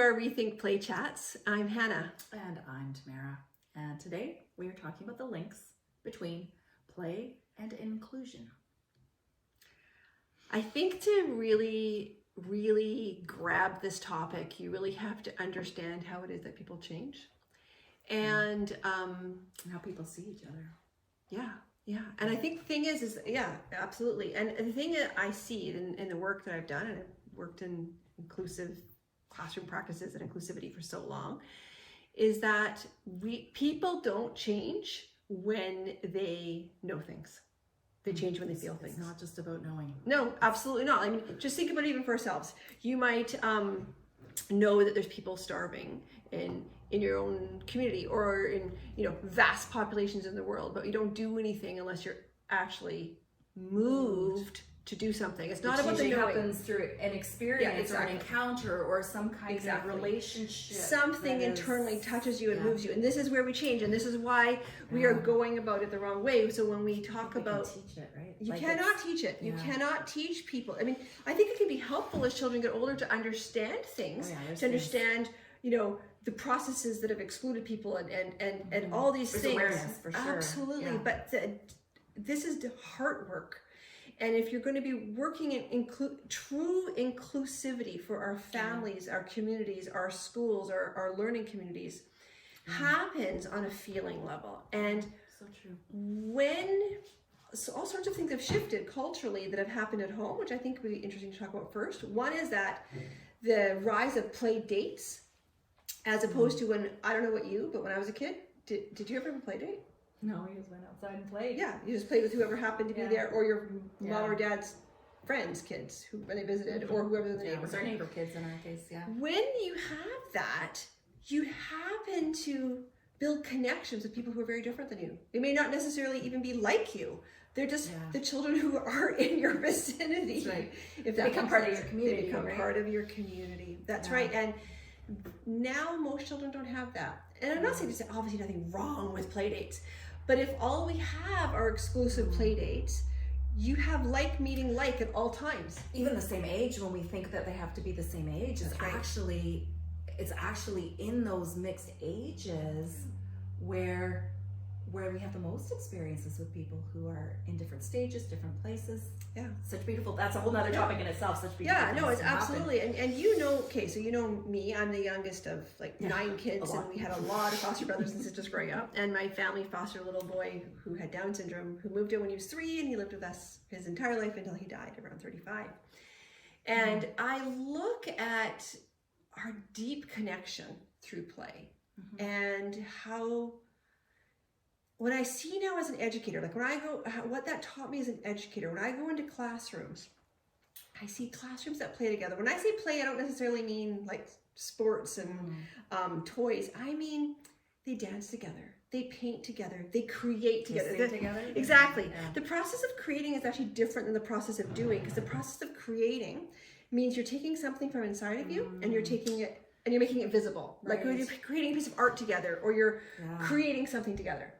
our Rethink Play Chats. I'm Hannah. And I'm Tamara. And today we are talking about the links between play and inclusion. I think to really grab this topic, you really have to understand how it is that people change. And how people see each other. Yeah. And I think the thing is yeah, absolutely. And the thing that I see in the work that I've done, and I've worked in inclusive classroom practices and inclusivity for so long, is that people don't change when they know things. They change when they feel things. It's not just about knowing. No, absolutely not. I mean, just think about it even for ourselves. You might know that there's people starving in your own community or in vast populations in the world, but you don't do anything unless you're actually moved to do something. It's not about the knowing. It happens through an experience or an encounter or some kind of relationship. Something internally touches you and moves you. And this is where we change. And this is why we are going about it the wrong way. So when we talk about... You can teach it, right? You cannot teach it. You cannot teach people. I mean, I think it can be helpful as children get older to understand things, to understand, the processes that have excluded people and all these things. Awareness, for sure. Absolutely. Yeah. But this is the heart work. And if you're going to be working in true inclusivity for our families, our communities, our schools, our learning communities, happens on a feeling level. And so true. So all sorts of things have shifted culturally that have happened at home, which I think would be interesting to talk about first. One is that the rise of play dates, as opposed to when, I don't know what you, but when I was a kid, did you ever have a play date? No, you just went outside and played. Yeah, you just played with whoever happened to be there, or your mom or dad's friends' kids when they visited, or whoever in the neighborhood. Our neighbor kids in our case, When you have that, you happen to build connections with people who are very different than you. They may not necessarily even be like you. They're just the children who are in your vicinity. That's right. If they become part of your community. They become part of your community. That's right. And now most children don't have that. And I'm not saying there's obviously nothing wrong with play dates, but if all we have are exclusive play dates, you have like meeting like at all times. Even the same age, when we think that they have to be the same age, it's actually in those mixed ages where we have the most experiences with people who are in different stages, different places. Yeah. Such beautiful, that's a whole nother topic in itself, such beautiful things. Yeah, no, it's absolutely. And okay, so you know me, I'm the youngest of 9 kids, and we had a lot of foster brothers and sisters growing up. And my family fostered a little boy who had Down syndrome, who moved in when he was 3, and he lived with us his entire life until he died around 35. And I look at our deep connection through play and how... When I see now as an educator, like when I go, what that taught me as an educator, when I go into classrooms, I see classrooms that play together. When I say play, I don't necessarily mean like sports and toys. I mean, they dance together, they paint together, they create together. They sing together? Exactly. Yeah. The process of creating is actually different than the process of doing, because the process of creating means you're taking something from inside of you and you're taking it and you're making it visible. Right. Like when you're creating a piece of art together, or you're creating something together.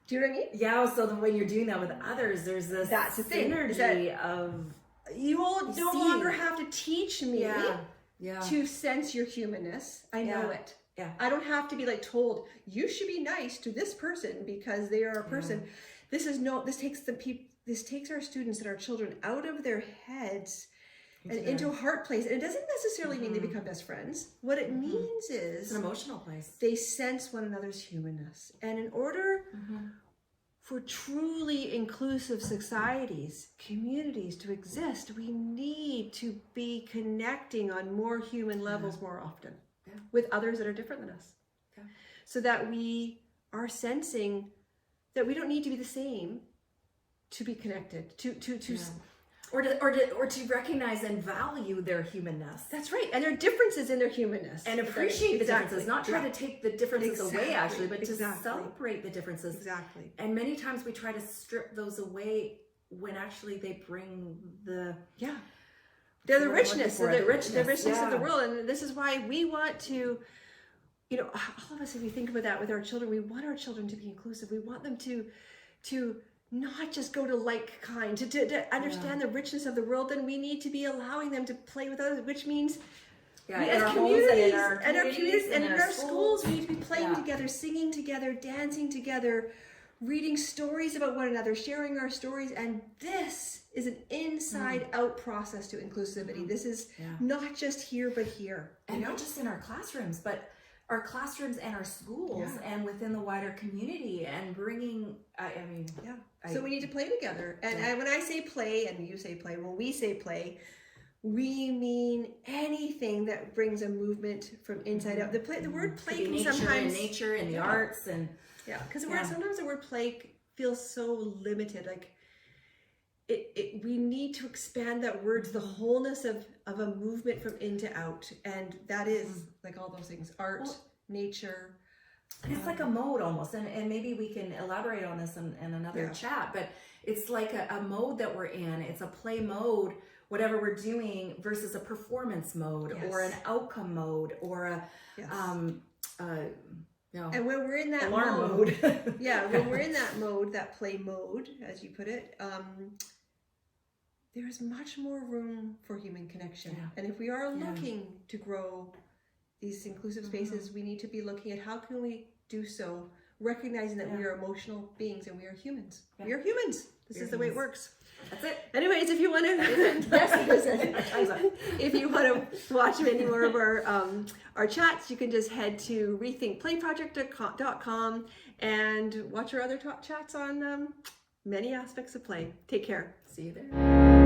Do you know what I mean? Yeah, so when you're doing that with others, there's this synergy of... You no longer have to teach me to sense your humanness. I know it. Yeah. I don't have to be told, you should be nice to this person because they are a person. This takes our students and our children out of their heads and into a heart place. And it doesn't necessarily mean they become best friends. What it means is... It's an emotional place. They sense one another's humanness. And in order for truly inclusive societies, communities to exist, we need to be connecting on more human levels more often with others that are different than us. Yeah. So that we are sensing that we don't need to be the same to be connected, or to recognize and value their humanness. That's right. And their differences in their humanness. And appreciate the differences, not try to take the differences away, actually, but to celebrate the differences. Exactly. And many times we try to strip those away when actually they bring the... Yeah. They're the richness. The richness of the world. And this is why we want to... all of us, if we think about that with our children, we want our children to be inclusive. We want them to not just go to like kind, to understand the richness of the world. Then we need to be allowing them to play with others, which means Yeah, we, in as our homes and our communities and in our schools, we need to be playing Yeah. together, singing together, dancing together, reading stories about one another, sharing our stories. And this is an inside out process to inclusivity. This is not just here, but here. And not just in our classrooms, but our classrooms and our schools and within the wider community, and bringing, So we need to play together. And when I say play and you say play, when we say play, we mean anything that brings a movement from inside out. The word play can sometimes nature and the arts and because sometimes the word play feels so limited. Like we need to expand that word to the wholeness of a movement from in to out, and that is like all those things: art, nature. It's like a mode almost, and maybe we can elaborate on this in another chat. But it's like a mode that we're in. It's a play mode, whatever we're doing, versus a performance mode or an outcome mode or a and when we're in that mode, when we're in that mode, that play mode, as you put it, there is much more room for human connection. And if we are looking to grow these inclusive spaces, we need to be looking at how can we do so, recognizing that we are emotional beings and we are humans. We are humans. This is the way it works. That's it. Anyways, if you want to, if you want to watch any more of our chats, you can just head to rethinkplayproject.com and watch our other chats on many aspects of play. Take care. See you there.